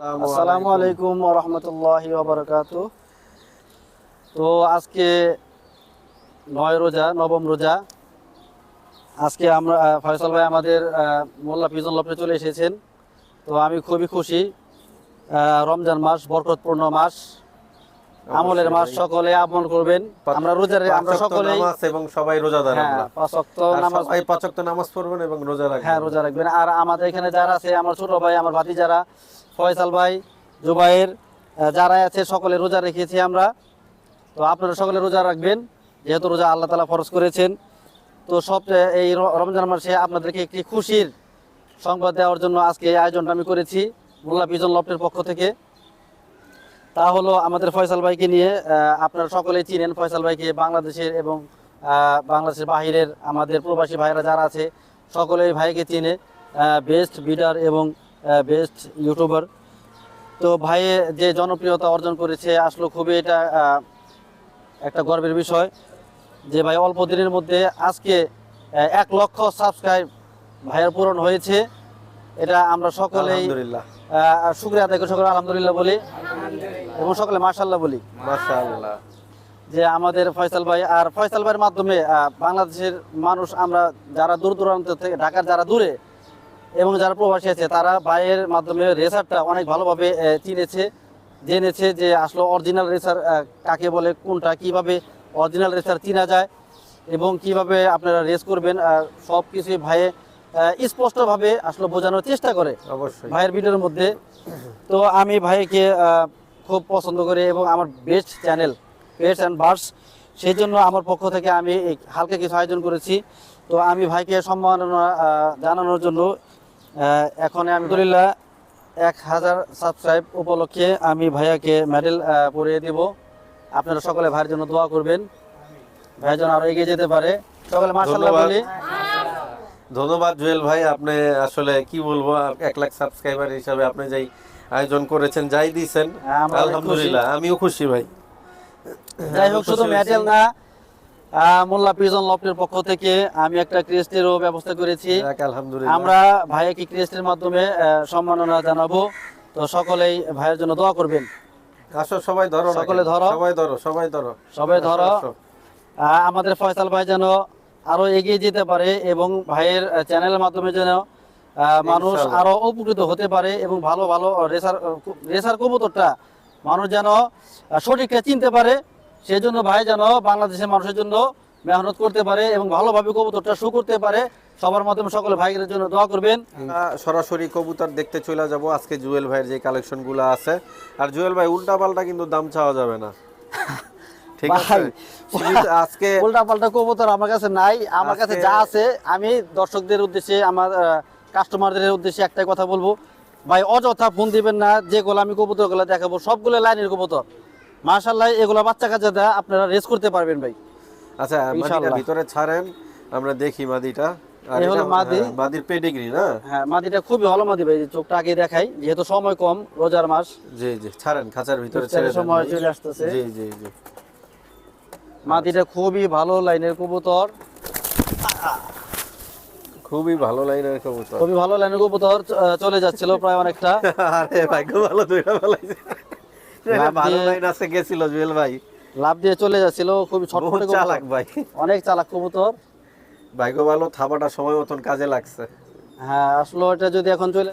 আসসালামু আলাইকুম ওয়া রাহমাতুল্লাহি ওয়া বারাকাতুহু। তো আজকে 9 রোজা, নবম রোজা। আজকে আমরা ফয়সাল ভাই আমাদের মোল্লা পিজন লফটে চলে এসেছেন। তো আমি খুবই খুশি। রমজান মাস বরকতপূর্ণ মাস, আমলের মাস, সকলে আমল করবেন। আমরা আমরা সকলেই নামাজ এবং সবাই রোজাদার আমরা। 5 ওয়াক্ত নামাজ, সবাই 5 ওয়াক্ত নামাজ পড়বেন এবং রোজা রাখবেন। হ্যাঁ, রোজা রাখবেন। আর আমাদের এখানে যারা আছে, আমার ছোট ভাই, আমার ভাতিজারা, ফয়সাল ভাই, জুবাইর, যারা আছে সকলে রোজা রেখেছি আমরা। তো আপনারা সকলে রোজা রাখবেন, যেহেতু রোজা আল্লাহ তাআলা ফরজ করেছেন। তো এই রমজান মাসে আপনাদেরকে একটি খুশির সংবাদ দেওয়ার জন্য আজকে এই আয়োজনটা আমি করেছি মোল্লা পিজন লফটের পক্ষ থেকে। তা হলো আমাদের ফয়সাল ভাইকে নিয়ে, আপনারা সকলেই চিনেন ফয়সাল ভাইকে, বাংলাদেশের এবং বাংলাদেশের বাহিরের আমাদের প্রবাসী ভাইরা যারা আছে সকলেই ভাইকে চিনে, বেস্ট বিডার এবং বেস্ট ইউটিউবার। তো ভাইয়ে যে জনপ্রিয়তা অর্জন করেছে, আসলে খুবই এটা একটা গর্বের বিষয় যে ভাই অল্প দিনের মধ্যে আজকে 1 লক্ষ সাবস্ক্রাইব ভাইয়ের পূরণ হয়েছে। এটা আমরা সকলেই শুকরিয়া আদায় করি, সকলে আলহামদুলিল্লাহ বলি এবং সকলে মাশাআল্লাহ বলি। মাশাআল্লাহ যে আমাদের ফয়সাল ভাই, আর ফয়সাল ভাইয়ের মাধ্যমে বাংলাদেশের মানুষ, আমরা যারা দূর দূরান্ত থেকে, ঢাকার যারা দূরে এবং যারা প্রবাসী আছে, তারা ভাইয়ের মাধ্যমে রেসারটা অনেক ভালোভাবে চিনেছে, জেনেছে যে আসলে অরিজিনাল রেসার কাকে বলে, কোনটা কিভাবে অরিজিনাল রেসার চিনা যায় এবং কিভাবে আপনারা রেস করবেন, সব কিছুই ভাইয়ে স্পষ্টভাবে আসলে বোঝানোর চেষ্টা করে অবশ্যই ভাইয়ের ভিডিওর মধ্যে। তো আমি ভাইকে খুব পছন্দ করি এবং আমার best channel pets and birds, সেই জন্য আমার পক্ষ থেকে আমি হালকা কিছু আয়োজন করেছি। তো আমি ভাইকে সম্মাননা জানানোর জন্য এখন আলহামদুলিল্লাহ 1000 সাবস্ক্রাইব উপলক্ষে আমি ভাইয়াকে মেডেল পরিয়ে দেব। আপনারা সকলে ভাইয়ের জন্য দোয়া করবেন, ভাইয়ের জন্য আরো এগিয়ে যেতে পারে। সকলে মাশাআল্লাহ বলি। ধন্যবাদ জুয়েল ভাই, আপনি আসলে কি বলবো, 1 লাখ সাবস্ক্রাইবার হিসাবে আপনি যেই আয়োজন করেছেন, যাই দিয়েছেন, আলহামদুলিল্লাহ আমিও খুশি ভাই। যাই হোক, শুধু মেডেল না, মোল্লা পিজন লফটের পক্ষ থেকে আমি একটা ক্রেস্টেরও ব্যবস্থা করেছি। আলহামদুলিল্লাহ আমরা ভাইকে ক্রেস্টের মাধ্যমে সম্মাননা জানাবো। তো সকলেই ভাইয়ের জন্য দোয়া করবেন। আসো সবাই ধরো, সকলে ধরো, সবাই ধরো, সবাই ধরো, সবাই ধরো। আমাদের ফয়সাল ভাই যেন আরো এগিয়ে যেতে পারে এবং ভাইয়ের চ্যানেলের মাধ্যমে যেন মানুষ আরো উপকৃত হতে পারে এবং ভালো ভালো রেসার কবুতরটা মানুষ যেন সঠিকটা চিনতে পারে। সেই জন্য ভাই যেন বাংলাদেশের মানুষের জন্য মেহনত করতে পারে এবং ভালোভাবে কবুতরটা শো করতে পারে। সবার মাধ্যমে সকলে ভাইয়ের জন্য দোয়া করবেন। সরাসরি কবুতর দেখতে চলে যাব আজকে জুয়েল ভাইয়ের যে কালেকশনগুলো আছে। আর জুয়েল ভাই, উল্টা পাল্টা কিন্তু দাম চাওয়া যাবে না, ঠিক আছে? আজকে উল্টা পাল্টা কবুতর আমার কাছে নাই, আমার কাছে যা আছে আমি দর্শকদের উদ্দেশ্যে, আমার কাস্টমারদের উদ্দেশ্যে একটাই কথা বলবো, ভাই অযথা ফোন দিবেন না। যেগুলো আমি কবুতরগুলো দেখাবো সবগুলো লাইনের কবুতর, মাশাআল্লাহ, এগুলো বাচ্চা কাচ্চাটা আপনারা রেস করতে পারবেন ভাই। আচ্ছা, মাদিটা ভিতরে ছাড়েন, আমরা দেখি মাদিটা। এই হলো মাদি, মাদির পেডিগ্রি না? হ্যাঁ, মাদিটা খুবই ভালো মাদি ভাই। চোখটা আগে দেখাই, যেহেতু সময় কম, রোজার মাস। জি জি, ছাড়েন, খাঁচার ভিতরে ছেড়ে দেন। সময় চলে আসতেছে। জি জি জি, মাদিটা খুবই ভালো লাইনের কবুতর, খুবই ভালো লাইনের কবুতর, খুবই ভালো লাইনের কবুতর। চলে যাচ্ছিল প্রায় অনেকটা। আরে ভাগ্য ভালো, দুইটা ফলাইছে। ভালো লাইন আছে, গেছিল জুয়েল ভাই, লাভ দিয়ে চলে যাচ্ছিল। খুবই ছটফটে কবুতর, চালাক ভাই, অনেক চালাক কবুতর। ভাগ্য ভালো, থাবাটা সময় মতন কাজে লাগছে। হ্যাঁ, আসলে এটা যদি এখন চলে।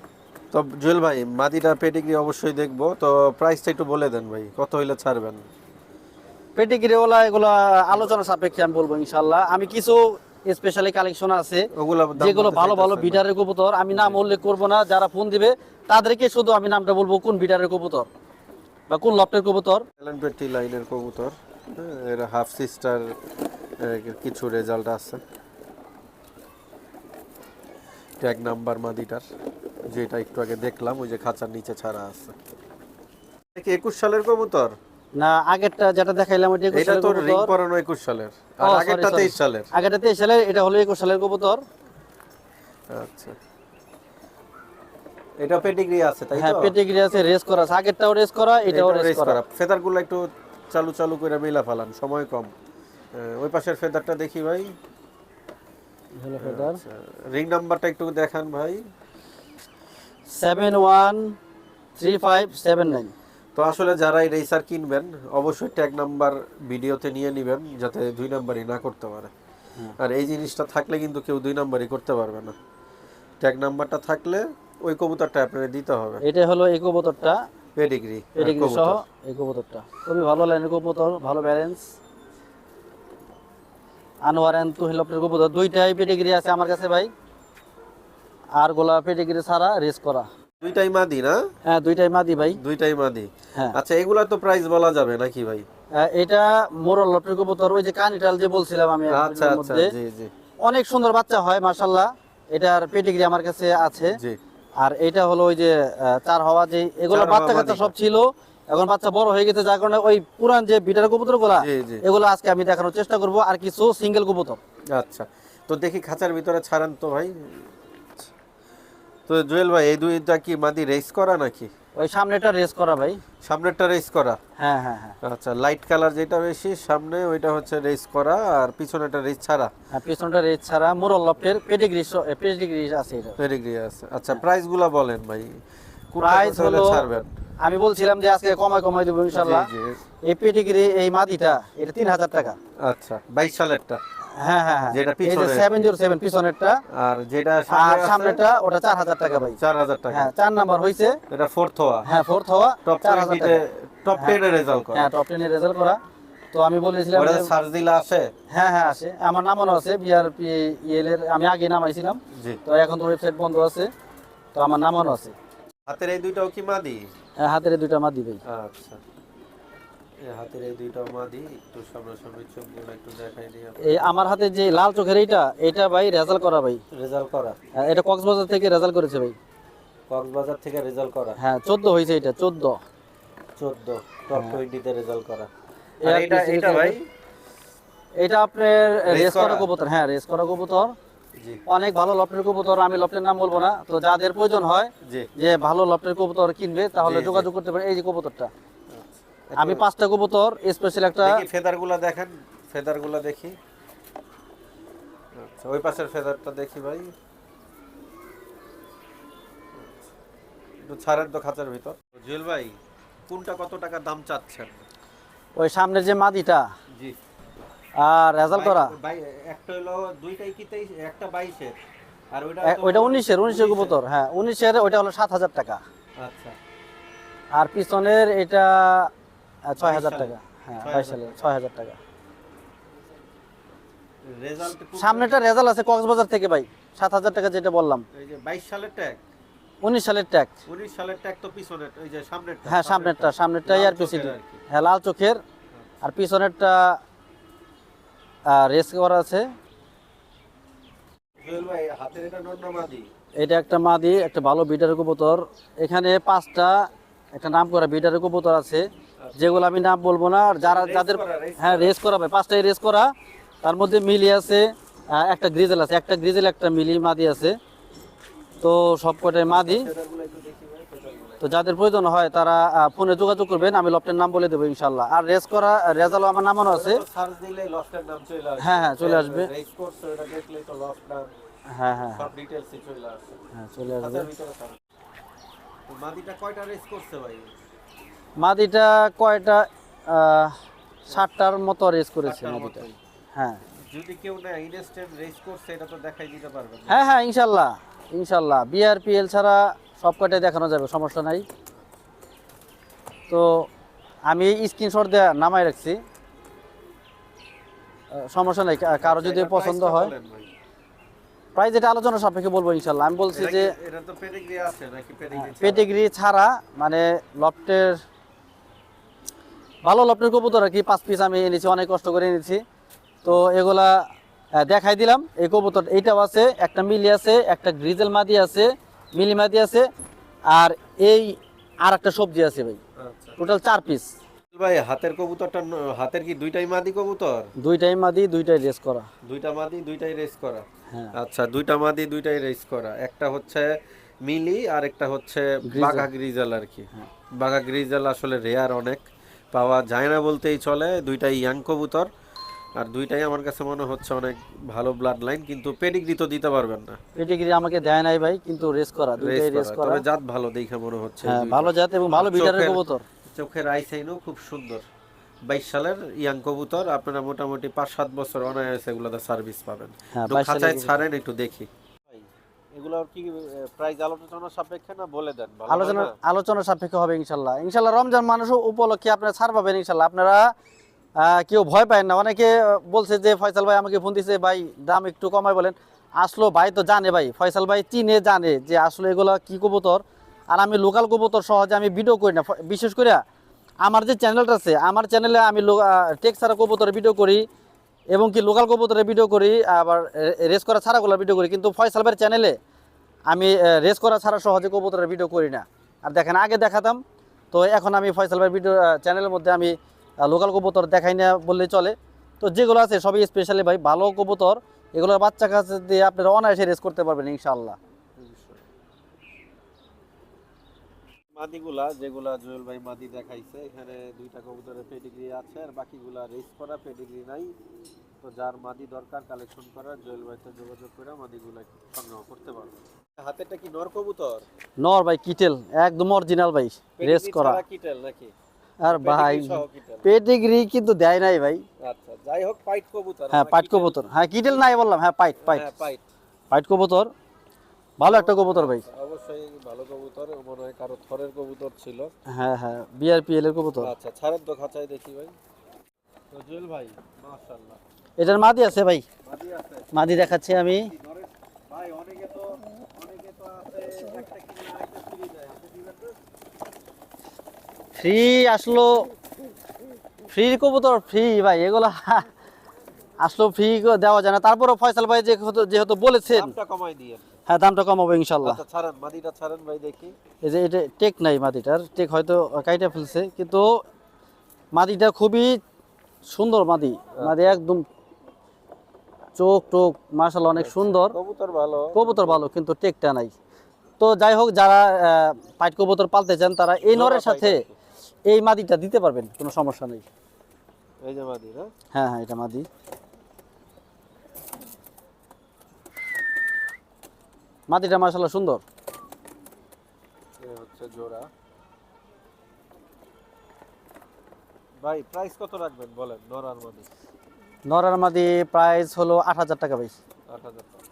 তো জুয়েল ভাই, মাদিটার পেডিগ্রি অবশ্যই দেখবো, তো প্রাইসটা একটু বলে দেন ভাই, কত হইলে ছাড়বেন? পেটিগ্রি ওলা এগুলো আলোচনা সাপেক্ষে আমি বলবো ইনশাল্লাহ। আমি কিছু স্পেশালি কালেকশন আছে যেগুলো ভালো ভালো বিডারের কবুতর, আমি নাম উল্লেখ করবো না। যারা ফোন দিবে তাদেরকে শুধু আমি নামটা বলবো, কোন বিডারের কবুতর বা কোন লফটের কবুতর। পেটি লাইনের কবুতর, এর হাফ সিস্টার কিছু রেজাল্ট আছে। ট্যাগ নাম্বার মাদিটার, যেটা একটু আগে দেখলাম, ওই যে খাঁচার নিচে ছাড়া আছে। 21 সালের কবুতর না, আগেরটা যেটা দেখাইলাম ওইটা 21 সালের কবুতর। রিং পরানো 21 সালের, আর আগেরটা 23 সালের। আগেরটা 23 সালের, এটা হলো 21 সালের কবুতর। আচ্ছা, এটা পেডিগ্রি আছে তাই তো? হ্যাঁ, পেডিগ্রি আছে, রেস করা আছে। আগেরটাও রেস করা, এটাও রেস করা। ফেদারগুলো একটু চালু চালু করে মিলা ফেলান, সময় কম। ওই পাশের ফেদারটা দেখি ভাই, হলো ফেদার। রিং নাম্বারটা একটু দেখান ভাই। 71 3579। তো আসলে যারা এই রেসার কিনবেন অবশ্যই ট্যাগ নাম্বার ভিডিওতে নিয়ে নেবেন, যাতে 2 নাম্বারই না করতে পারে। আর এই জিনিসটা থাকলে কিন্তু কেউ 2 নাম্বারই করতে পারবে না। ট্যাগ নাম্বারটা থাকলে ওই কবুতরটা আপনাদের দিতে হবে। এটা হলো এই কবুতরটা, পেডিগ্রি পেডিগ্রি সহ এই কবুতরটা খুবই ভালো লাইনের কবুতর, ভালো ব্যালেন্স। আনোয়ার এন্ড তুহিল লফটের কবুতর, দুইটাই পেডিগ্রি আছে আমার কাছে ভাই, আর গোলা পেডিগ্রি ছাড়া রেস করা। দুইটাই মাদি না? হ্যাঁ দুইটাই মাদি ভাই। দুইটাই মাদি। হ্যাঁ আচ্ছা, এগুলা তো প্রাইস বলা যাবে নাকি ভাই? এটা মোরল লফটের কবুতর, ওই যে কানিটাল যে বলছিলাম আমি আচ্ছা ভিডিওর আচ্ছা, মধ্যে, জি জি অনেক সুন্দর বাচ্চা হয় মাশাআল্লাহ। এটার পেডিগ্রি আমার কাছে আছে। জি। আর এটা হলো ওই যে চার হওয়া, যে এগুলো চার বাচ্চা হওয়া কাচ্চা মাদিটা। সব ছিল, এখন বাচ্চা বড় হয়ে গেছে, যার কারণে ওই পুরান যে বিটার কবুতর গুলা, জি জি। এগুলো আজকে আমি দেখানোর চেষ্টা করব। আর কিছু সিঙ্গেল কবুতর। আচ্ছা, তো দেখি খাঁচার ভিতরে ছাড়েন তো ভাই। তো জুয়েল ভাই, এই দুইটা কি মাদি রেস করা নাকি? ওই সামনেটা রেস করা ভাই। সামনেরটা রেস করা? হ্যাঁ হ্যাঁ হ্যাঁ আচ্ছা, লাইট কালার যেটা বেশি সামনে ওইটা হচ্ছে রেস করা, আর পিছনেটা রেস ছাড়া। হ্যাঁ, পিছনটা রেস ছাড়া মোরল লফটের পেডিগ্রি, পেডিগ্রি আছে এটা। পেডিগ্রি আছে। আচ্ছা, প্রাইস গুলা বলেন ভাই, প্রাইস হলো, ছাড়বেন? আমি বলছিলাম যে আজকে কমাই দেবো ইনশাআল্লাহ। জি জি। এই পেডিগ্রি এই মাদিটা এটা 3000 টাকা। আচ্ছা, 22 সালেরটা? হ্যাঁ হ্যাঁ হ্যাঁ, যেটা এই যে পিছনে 707 পিছনেরটা, আর যেটা আর সামনে আছে সামনেটা ওটা 4000 টাকা ভাই। 4000 টাকা। হ্যাঁ 4 নাম্বার হইছে। এটা ফোর্থ হওয়া? হ্যাঁ ফোর্থ হওয়া, টপ 4000 20 টাকা। টপ 10 এর রেজাল্ট করা? হ্যাঁ টপ 10 এর রেজাল্ট করা। তো আমি বলেছিলাম ওটা যে, সার্চ দিলে আসে? হ্যাঁ হ্যাঁ আসে, আমার নামানো আছে বিআরপি ইএল এর, আমি আগে নামাইছিলাম, জি। তো এখন তো ওয়েবসাইট বন্ধ আছে, তো আমার নামানো আছে। হাতের এই দুইটাও কি মাদি? হ্যাঁ হাতের এই দুইটা মাদি ভাই। আচ্ছা, এই হাতের এই দুইটাও মাদি। একটু সামনাসামনি চোখগুলো একটু দেখাই দিই। এই আমার হাতে যে লাল চোখের এটা ভাই রেজাল্ট করা ভাই। রেজাল্ট করা? এটা কক্সবাজার থেকে রেজাল্ট করেছে ভাই। কক্সবাজার থেকে রেজাল্ট করা? হ্যাঁ 14 হয়েছে, এটা 14 টপ 20 তে রেজাল্ট করা। আর আর এটা ভাই? এটা আপনার রেস করা করা? কবুতর। হ্যাঁ রেস করা কবুতর, জি অনেক ভালো লফটের কবুতর। আমি লফটের নাম বলবো না, তো যাদের প্রয়োজন হয় জি। যে ভালো লফটের কবুতর কিনবে, তাহলে জি, জি। যোগাযোগ করতে পারে। এই যে কবুতরটা, আচ্ছা, আমি 5টা কবুতর স্পেশাল একটা, দেখি ফেদারগুলো দেখেন, ফেদারগুলো দেখি। আচ্ছা, ওই পাশের ফেদারটা দেখি ভাই। একটু ছাড়েন তো খাঁচার ভিতর। জুয়েল ভাই, কোনটা কত টাকা দাম চাচ্ছেন? ওই সামনের যে মাদিটা জি। আর রেজাল্ট করা, একটা হলো দুইটাই কি 23, একটা 22 এর, আর ওইটা ওইটা 19 এর কবুতর। হ্যাঁ 19 এর, ওইটা হলো 7000 টাকা। আচ্ছা, আর পিছনের এটা 6000 টাকা। হ্যাঁ 22 6000 সালের 6000 টাকা। রেজাল্ট সামনেটা রেজাল্ট আছে কক্সবাজার থেকে ভাই, 7000 টাকা যেটা বললাম। এই যে 22 সালের ট্যাগ, 19 সালের ট্যাগ। 19 সালের ট্যাগ তো পিছনের, ওই যে সামনেরটা? হ্যাঁ সামনেরটাই আর পিছনে। হ্যাঁ লাল চোখের, আর পিছনেরটা রেস করা আছে। জুয়েল ভাই, হাতের এটা নন্নামাদি? এটা একটা মাদি, একটা ভালো বিটার কবুতর। এখানে 5টা একটা নাম করা বিটার কবুতর আছে, যেগুলো আমি নাম বলবো না। আর যাদের হ্যাঁ রেস করা ভাই, 5টাই রেস করা। তার মধ্যে মিলি আছে, একটা গ্রিজেল আছে, একটা গ্রিজেল একটা মিলি মাদি আছে। তো সব কটাই মাদি। ফেদারগুলো একটু দেখি ভাই, ফেদারগুলো। তো যাদের প্রয়োজন হয় তারা ফোনে যোগাযোগ করবেন, আমি লফটের নাম বলে দেবো ইনশাল্লাহ। আর রেস করা রেজাল্ট আমার নামানো আছে। সার্চ দিলে লফটের নাম চলে আসবে। হ্যাঁ হ্যাঁ চলে আসবে। রেস কোর্স এটা দেখলে তো লফট নাম হ্যাঁ হ্যাঁ সব ডিটেইলসই চলে আসবে। হ্যাঁ চলে আসবে। খাঁচার ভিতরে থাকবে। তো মাদিটা কয়টা রেস করছে ভাই? মাদিটা কয়টা 60টার মতো রেস করেছে 60টার মাদিটা। মতোই। হ্যাঁ যদি কেউ না ইনস্ট্যান্ট রেস করছে, এটা তো দেখাই দিতে পারবেন? হ্যাঁ হ্যাঁ ইনশাল্লাহ ইনশাল্লাহ, বিআরপিএল ছাড়া সব কয়টাই দেখানো যাবে, সমস্যা নাই। তো আমি স্ক্রিনশট দিয়ে নামাই রাখছি, সমস্যা নাই। কারো যদি এটার পছন্দ price টা হয়, বলেন ভাই। প্রাইস এটা আলোচনা সাপেক্ষে বলবো ইনশাল্লাহ। আমি বলছি যে এটা তো পেডিগ্রি আছে নাকি? পেডিগ্রি পেডিগ্রি ছাড়া, মানে লফটের ভালো লফটের কবুতর আর কি 5 পিস আমি এনেছি, অনেক কষ্ট করে এনেছি। তো এগুলা দেখাই দিলাম। এই কবুতর এইটাও আছে, একটা মিলি আছে, একটা গ্রিজেল মাদি আছে, মিলি মাদি আছে, আর এই আর একটা সবজি আছে ভাই। আচ্ছা টোটাল 4 পিস। ভাই, হাতের কবুতরটা হাতের কি দুইটাই মাদি কবুতর? দুইটাই মাদি, দুইটাই রেস করা। দুইটা মাদি, দুইটাই রেস করা? হ্যাঁ আচ্ছা, দুইটা মাদি, দুইটাই রেস করা। একটা হচ্ছে মিলি আর একটা হচ্ছে গ্রিজেল। বাঘা গ্রিজেল আর কি। হ্যাঁ। বাঘা গ্রিজেল আসলে রেয়ার, অনেক পাওয়া যায় না বলতেই চলে। দুইটাই ইয়াং কবুতর। আর দুইটাই আমার কাছে মনে হচ্ছে অনেক ভালো ব্লাড লাইন, কিন্তু পেডিগ্রি তো দিতে পারবেন না। পেডিগ্রি আমাকে দেয় নাই ভাই, কিন্তু রেস করা, দুইটাই রেস করা। তবে জাত ভালো দেখে মনে হচ্ছে এই হ্যাঁ দুইটা। ভালো জাত এবং ভালো আর বিটারের কবুতর। চোখের আইসাইনও খুব সুন্দর। 22 সালের ইয়াং কবুতর, আপনারা মোটামুটি 5-7 বছর অনায়াসে এগুলাতে সার্ভিস পাবেন। হ্যাঁ একটু 22 সালের খাঁচায় কবুতর। ছাড়েন একটু দেখি। এগুলোর কি প্রাইস আলোচনা সাপেক্ষে না বলে দেন? ভালো হয় আলোচনা না? আলোচনা সাপেক্ষে হবে ইনশাল্লাহ। ইনশাল্লাহ রমজান মানুষ উপলক্ষে আপনারা ছাড় পাবেন ইনশাল্লাহ। আপনারা কেউ ভয় পায় না। অনেকে বলছে যে ফয়সাল ভাই আমাকে ফোন দিছে, ভাই দাম একটু কমায় বলেন। আসলো ভাই তো জানে, ভাই ফয়সাল ভাই চিনে জানে যে আসলে এগুলো কি কবুতর। আর আমি লোকাল কবুতর সহজে আমি ভিডিও করি না, বিশেষ করে আমার যে চ্যানেলটা আছে, আমার চ্যানেলে আমি টেক ছাড়া কবুতরের ভিডিও করি এবং কি লোকাল কবুতরের ভিডিও করি, আবার রেস করা ছাড়াগুলোর ভিডিও করি। কিন্তু ফয়সাল ভাইয়ের চ্যানেলে আমি রেস করা ছাড়া সহজে কবুতরের ভিডিও করি না। আর দেখেন আগে দেখাতাম, তো এখন আমি ফয়সাল ভাইয়ের ভিডিও চ্যানেলের মধ্যে আমি লোকাল কবুতর দেখাই না বললেই চলে। তো যেগুলো আছে সবই স্পেশালি ভাই ভালো কবুতর, এগুলোর বাচ্চা কাছে দিয়ে আপনারা অনায়াসে রেস করতে পারবেন ইনশাআল্লাহ। মাদিগুলা যেগুলা জুয়েল ভাই মাদি দেখাইছে, এখানে দুইটা কবুতরের পেডিগ্রি আছে আর বাকিগুলা রেস করা, পেডিগ্রি নাই। তো যার মাদি দরকার কালেকশন করার, জুয়েল ভাইতে যোগাযোগ করে মাদিগুলা সংগ্রহ করতে পারবে। হাতেরটা কি নর কবুতর? নর ভাই, কিটেল একদম অরিজিনাল ভাই, রেস করা। কিটেল নাকি? আর ভাই পেডিগ্রি সহ কিটেল? পেডিগ্রি কিন্তু দেয় নাই ভাই। আচ্ছা, যাই হোক পাইট কবুতর। হ্যাঁ পাইট কবুতর, হ্যাঁ কিটেল নাই বললাম, হ্যাঁ পাইট পাইট হ্যাঁ পাইট। পাইট কবুতর ভালো একটা কবুতর ভাই। অবশ্যই ভালো কবুতর, মনে হয় কারো থরের কবুতর ছিল। হ্যাঁ হ্যাঁ বিআরপিএল এর কবুতর। আচ্ছা, ছাড়েন তো খাঁচায় দেখি ভাই। তো জুয়েল ভাই মাশাআল্লাহ এটার মাদি আছে ভাই, মাদি আছে। মাদি দেখাচ্ছি আমি। ভাই অনেকে তো আছে একটা কিনে আরেকটা ফ্রি দেয়, আপনি দিবেন না? ফ্রি আসলো, ফ্রি কবুতর ফ্রি ভাই, এগুলা আসলো ফ্রি দেওয়া যায় না। তারপরে ফয়সাল ভাই যেহেতু বলেছেন, দামটা কমাই দিয়েন। হ্যাঁ দামটা কমাবো ইনশাল্লাহ। আচ্ছা ছাড়েন, মাদিটা ছাড়েন ভাই দেখি। এই যে এটা টেক নাই মাদিটার, টেক হয়তো কাইটা ফেলছে, কিন্তু মাদিটা খুবই সুন্দর মাদি। মাদি একদম চোখ টোক মাশাআল্লাহ অনেক সুন্দর, কবুতর ভালো, কিন্তু টেকটা নাই। তো যাই হোক, যারা পাইট কবুতর পালতে চান তারা এই নরের সাথে এই মাদিটা দিতে পারবেন, কোনো সমস্যা নেই। এই যে মাদি না? হ্যাঁ হ্যাঁ এটা মাদি। মাদিটা মাশাআল্লাহ সুন্দর। এই হচ্ছে জোড়া। ভাই প্রাইস কত রাখবেন বলেন? নর আর মাদি। নর আর মাদি প্রাইস হলো ৮,০০০ টাকা ভাই। ৮,০০০ টাকা।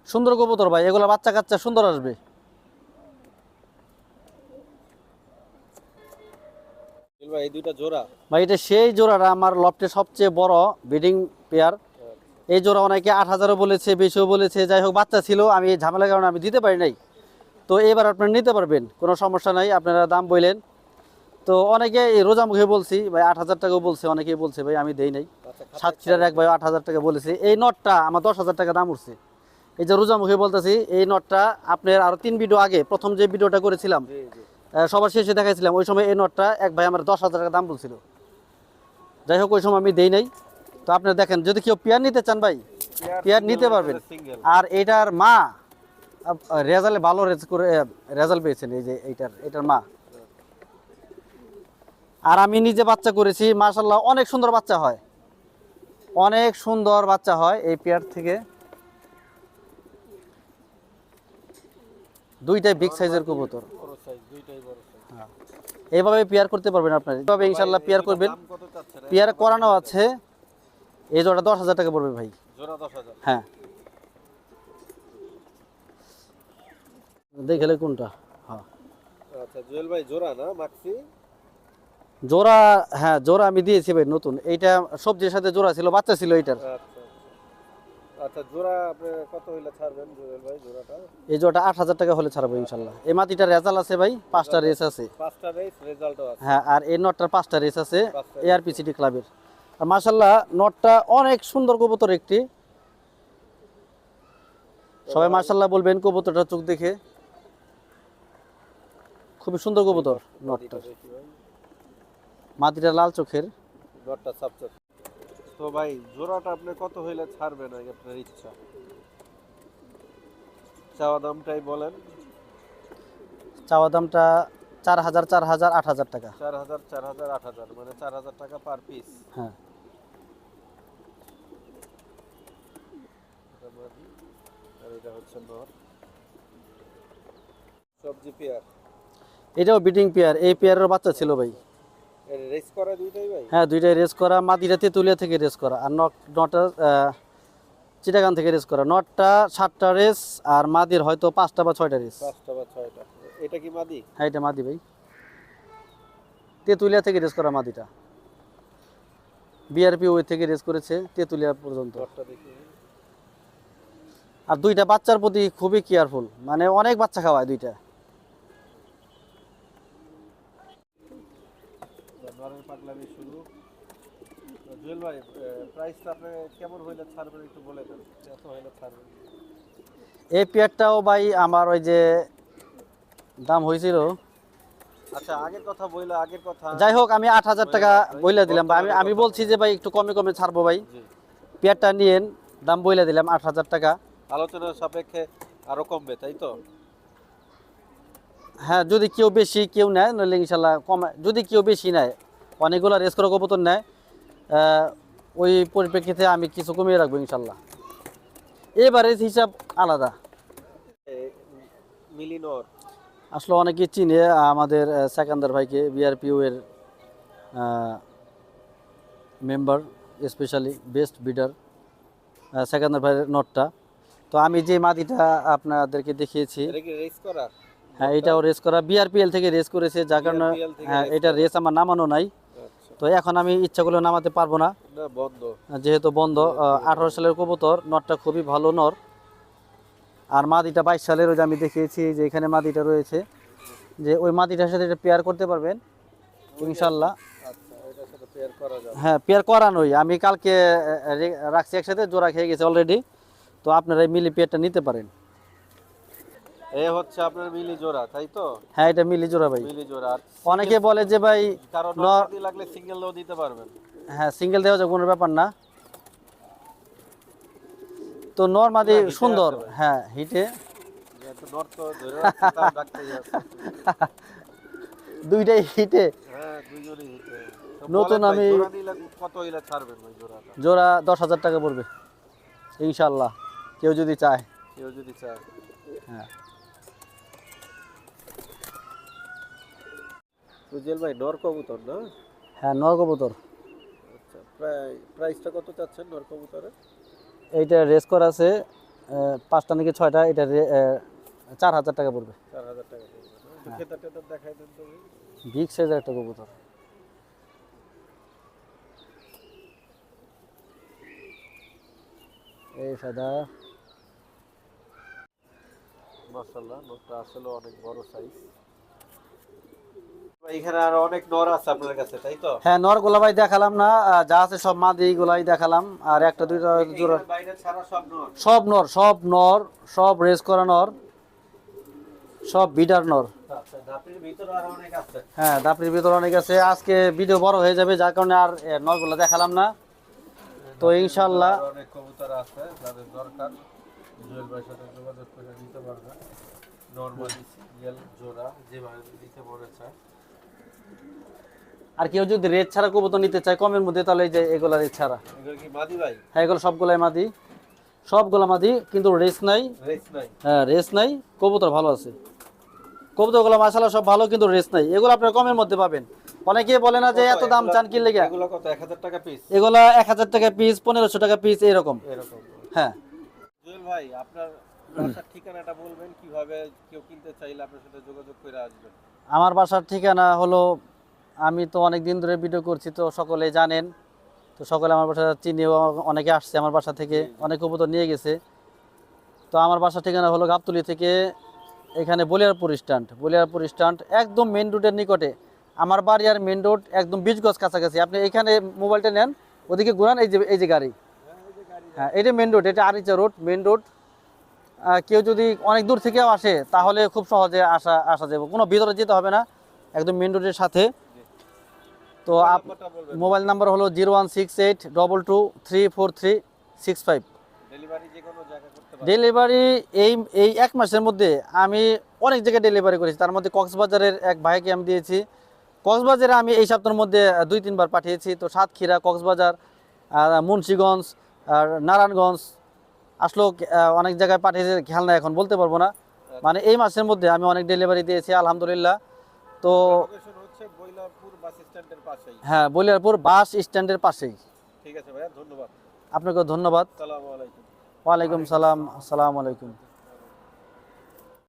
সুন্দর কবুতর ভাই, এগুলো বাচ্চা কাচ্চা সুন্দর আসবে। জুয়েল ভাই এই দুইটা জোড়া? ভাই এটা সেই জোড়াটা আমার লফটে সবচেয়ে বড় ব্রিডিং পেয়ার। এই জোড়া অনেকে ৮,০০০ও বলেছে, বেশিও বলেছে। যাই হোক বাচ্চা ছিল, আমি এই ঝামেলার কারণে আমি দিতে পারি নাই। তো এবার আপনারা নিতে পারবেন, কোনো সমস্যা নাই। আপনারা দাম বললেন, তো অনেকে এই রোজা মুখে বলছি ভাই ৮,০০০ টাকাও বলছে, অনেকেই বলছে ভাই আমি দেই নাই। সাতক্ষীরার এক ভাই ৮,০০০ টাকা বলেছে। এই নটটা আমার ১০,০০০ টাকা দাম উঠছে। এই যে রোজা মুখে বলতেছি, এই নটটা আপনার আরো 3 ভিডিও আগে প্রথম যে ভিডিওটা করেছিলাম, সবার শেষে দেখাইছিলাম, ওই সময় এই নটটা এক ভাই আমার ১০,০০০ টাকা দাম বলছিল। যাই হোক ওই সময় আমি দেই নাই। তো আপনারা দেখেন, যদি কেউ পেয়ার নিতে চান ভাই পেয়ার নিতে পারবেন। আর এটার মা রেজাল্টে ভালো রেজাল্ট পেয়েছেন, এই যে এটার মা। আর আমি নিজে বাচ্চা করেছি, মাশাআল্লাহ অনেক সুন্দর বাচ্চা হয়, অনেক সুন্দর বাচ্চা হয় এই পেয়ার থেকে। দুইটাই বিগ সাইজের কবুতর, হ্যাঁ এইভাবে পেয়ার করতে পারবেন আপনারা। এইভাবে ইনশাআল্লাহ পেয়ার করবেন। পেয়ার করানো আছে, এই জোড়া ১০,০০০ টাকা পড়বে ভাই। জোড়া ১০,০০০? হ্যাঁ দেখলে কোনটা? হ্যাঁ আচ্ছা জুয়েল ভাই জোড়া না মাক্সি? জোড়া, হ্যাঁ জোড়া আমি দিয়েছি ভাই নতুন। এইটা সবজির সাথে জোড়া ছিল, বাচ্চা ছিল এইটার। আচ্ছা আচ্ছা, জোড়া আপনি কত হইলে ছাড়বেন জুয়েল ভাই জোড়াটা? এই জোড়াটা ৮,০০০ টাকা হলে ছাড়বো ইনশাল্লাহ। এই মাটিটার রেজাল্ট আছে ভাই, 5টা রেস আছে। 5টা রেস রেজাল্টও আছে? হ্যাঁ, আর এই নটটার 5টা রেস আছে এআরপিসিটি ক্লাবের। আর মাশাআল্লাহ নটটা অনেক সুন্দর কবুতর একটি, সবাই মাশাআল্লাহ বলবেন কবুতরটা চোখ দেখে, খুবই সুন্দর কবুতর নটটা। মাটিটা লাল চোখের, নটটা সাপ চোখ। তো ভাই জোড়াটা আপনি কত হইলে ছাড়বেন আগে আপনার ইচ্ছা? চাওয়া দামটাই বলেন। চাওয়া দামটা 4000 4000 8000 টাকা। 4000 4000 8000 মানে 4000 টাকা পার পিস। হ্যাঁ এটা মাদি আর এটা হচ্ছে নর। সবজি পেয়ার। এটাও বিডিং পেয়ার, এই পেয়ারের বাচ্চা ছিল ভাই। এর রেস করা দুইটাই ভাই? হ্যাঁ দুইটাই রেস করা, মাদিটা তেতুলিয়া থেকে রেস করা আর নটটা চিটাগাং থেকে রেস করা। নটটা 7টা রেস আর মাদির হয়তো 5টা বা 6টা রেস। 5টা বা 6টা। এটা কি মাদি? হ্যাঁ এটা মাদি ভাই, তেতুলিয়া থেকে রেস করা মাদিটা। বিআরপি ওই থেকে রেস করেছে তেতুলিয়া পর্যন্ত। নরটা দেখি। আর দুইটা বাচ্চার প্রতি খুবই কেয়ারফুল, মানে অনেক বাচ্চা খাওয়ায় দুইটা। নরের পাগলামি শুরু। তো জুয়েল ভাই প্রাইসটা আপনি কেমন হইলে ছাড়বেন একটু বলে দেন, কত হইলে ছাড়বেন? এই পেয়ারটাও ভাই আমার ওই যে দাম হয়েছিল, আচ্ছা আগের কথা বইলা, আগের কথা। যাই হোক আমি 8000 টাকা বইলা দিলাম ভাই। আমি বলছি যে ভাই একটু কমে কমে ছাড়বো ভাই। জি। পেয়ারটা নিয়েন, দাম বইলা দিলাম 8000 টাকা। আলোচনার সাপেক্ষে আরো কমবে তাই তো? হ্যাঁ যদি কেউ বেশি কেউ নেয় নইলে ইনশাল্লাহ কম, যদি কেউ বেশি নেয় অনেকগুলো রেস করে কবুতর নেয়, ওই পরিপ্রেক্ষিতে আমি কিছু কমিয়ে রাখবো ইনশাল্লাহ। এবারে হিসাব আলাদা। মিলিনর আসলে অনেকে চিনে আমাদের সেকান্দার ভাইকে, বিআরপিও এর মেম্বার, স্পেশালি বেস্ট বিডার সেকান্দার ভাইয়ের নটটা। তো আমি যে মাদিটা আপনাদেরকে দেখিয়েছি, এটা কি রেস করা? হ্যাঁ এটাও রেস করা, বিআরপিএল থেকে রেস করেছে, যার কারণে BRPL থেকে হ্যাঁ race এটা রেস আমার নামানো নাই। আচ্ছা। তো এখন আমি ইচ্ছা করলে নামাতে পারবো না, না বন্ধ। যেহেতু বন্ধ। 18 সালের কবুতর, নটটা খুবই ভালো নর। আর মাদিটা 22 সালের, ওই যে আমি দেখিয়েছি যে এখানে মাদিটা রয়েছে, যে ওই মাদিটার সাথে এটা পেয়ার করতে পারবেন ইনশাল্লাহ। আচ্ছা এটার সাথে পেয়ার করা যাবে। হ্যাঁ পেয়ার করানোই, আমি কালকে রাখছি একসাথে, জোড়া খেয়ে গেছে অলরেডি। তো আপনারা এই মিলি পেয়ারটা নিতে পারেন। এ হচ্ছে আপনার মিলি জোড়া তাই তো? হ্যাঁ এটা মিলি জোড়া ভাই। মিলি জোড়া। আর অনেকে বলে যে ভাই কারণ নর, নর লাগলে সিঙ্গেলও দিতে পারবেন। হ্যাঁ সিঙ্গেল দেওয়া যায়, কোনো ব্যাপার না। তো নর মাদি না, হিটে সুন্দর, আছে ভাই। হ্যাঁ হিটে যেহেতু নর তো ধরে রাখছে তার ডাকতেই আছে। দুইটাই হিটে। হ্যাঁ দুইজনই হিটে। তো নতুন বলেন ভাই, আমি- জোড়া নিলে কত হইলে ছাড়বেন ভাই জোড়াটা? জোড়া 10,000 টাকা পড়বে ইনশাল্লাহ, কেউ যদি চায়। কেউ যদি চায়। হ্যাঁ সুজেল ভাই নর কবুতর না? হ্যাঁ নর কবুতর। আচ্ছা প্রাইসটা কত চাচ্ছেন নর কবুতরের? এইটা রেস করা আছে 5টা নাকি 6টা, এটা 4000 টাকা পড়বে। 4000 টাকা পড়বে না? একটু খেতা টেতা দেখাই দেন তো ভাই। বিগ সাইজের একটা কবুতর। এই সাদা, মাশাআল্লাহ নরটা আসলে অনেক বড় সাইজ। এখানে আর অনেক নর আছে আপনার কাছে তাই তো? হ্যাঁ নর গোলা ভাই দেখালাম না, যা আছে সব মাদি গোলাই দেখালাম। আর একটা দুইটা জোড়া, এখানে বাইরে ছাড়া সব নর। সব নর, সব নর, সব রেস করা নর, সব বিডার নর। আচ্ছা ধাপের ভিতরে আর অনেক আছে। হ্যাঁ দাপড়ির ভিতর অনেক আছে। আজকে ভিডিও বড় হয়ে যাবে, যার কারণে আর নরগুলো দেখালাম না। তো ইনশাল্লাহ আরো অনেক কবুতর আছে যাদের দরকার জুয়েল ভাইয়ের সাথে যোগাযোগ করে নিতে পারবেন। নরমালি সিঙ্গেল জোড়া যেভাবে নিতে মনে চায়। আর কেউ যদি রেড ছাড়া কবুতর নিতে চায় কমের মধ্যে, তাহলে এই যে এগুলা রেড ছাড়া। এগুলো কি মাদি ভাই? হ্যাঁ এগুলো সবগুলাই মাদি, সবগুলা মাদি, কিন্তু রেস নাই। রেস নাই। হ্যাঁ রেস নাই, কবুতর ভালো আছে। কবুতরগুলো মাশাআল্লাহ সব ভালো, কিন্তু রেস নাই। এগুলো আপনার কমের মধ্যে পাবেন। অনেকে বলে না যে এত দাম চান কি লেগে। এগুলো কত? 1000 টাকা পিস? এগুলা 1000 টাকা পিস, 1500 টাকা পিস, এরকম। এরকম। হ্যাঁ জুয়েল ভাই আপনার বাসার ঠিকানাটা বলবেন, কিভাবে কেউ কিনতে চাইলে আপনার সাথে যোগাযোগ করে আসবে? আমার বাসার ঠিকানা হলো, আমি তো অনেক দিন ধরে ভিডিও করছি তো সকলেই জানেন। তো সকলে আমার বাসা চিনিও, অনেকে আসছে আমার বাসা থেকে, অনেক কবুতর নিয়ে গেছে। তো আমার বাসার ঠিকানা হলো গাবতলী থেকে এখানে বলিয়ারপুর স্ট্যান্ড, বলিয়ারপুর স্ট্যান্ড একদম মেন রোডের নিকটে। আমার বাড়ি আর মেন রোড একদম 20 গজ কাছাকাছি। আপনি এখানে মোবাইলটা নেন, ওদিকে ঘুরান, এই যে গাড়ি। হ্যাঁ এটা মেন রোড, এটা আরিচা রোড মেন রোড। কেউ যদি অনেক দূর থেকেও আসে তাহলে খুব সহজে আসা যাবে, কোনো ভিতরে যেতে হবে না, একদম মেন রোডের সাথে। তো নাম্বারটা বলবেন। মোবাইল নাম্বার হলো 01682234365। ডেলিভারি যে কোনো জায়গায় করতে পারবেন? ডেলিভারি এই 1 মাসের মধ্যে আমি অনেক জায়গায় ডেলিভারি করেছি, তার মধ্যে কক্সবাজারের এক ভাইকে আমি দিয়েছি। কক্সবাজারে আমি এই সপ্তাহের মধ্যে 2-3 বার পাঠিয়েছি। তো সাতক্ষীরা, কক্সবাজার, মুন্সিগঞ্জ, আর নারায়ণগঞ্জ আসলেও অনেক জায়গায় পাঠিয়েছে, খেয়াল না এখন বলতে পারবো না। মানে এই মাসের মধ্যে আমি অনেক ডেলিভারি দিয়েছি আলহামদুলিল্লাহ। তো লোকেশন হচ্ছে বৈলাপুর বাস স্ট্যান্ডের পাশেই। হ্যাঁ, বলিয়ারপুর বাস স্ট্যান্ডের পাশেই। ঠিক আছে ভাইয়া, ধন্যবাদ। আপনাকেও ধন্যবাদ। আসসালামু আলাইকুম। ওয়ালাইকুম সালাম, আসসালামু আলাইকুম।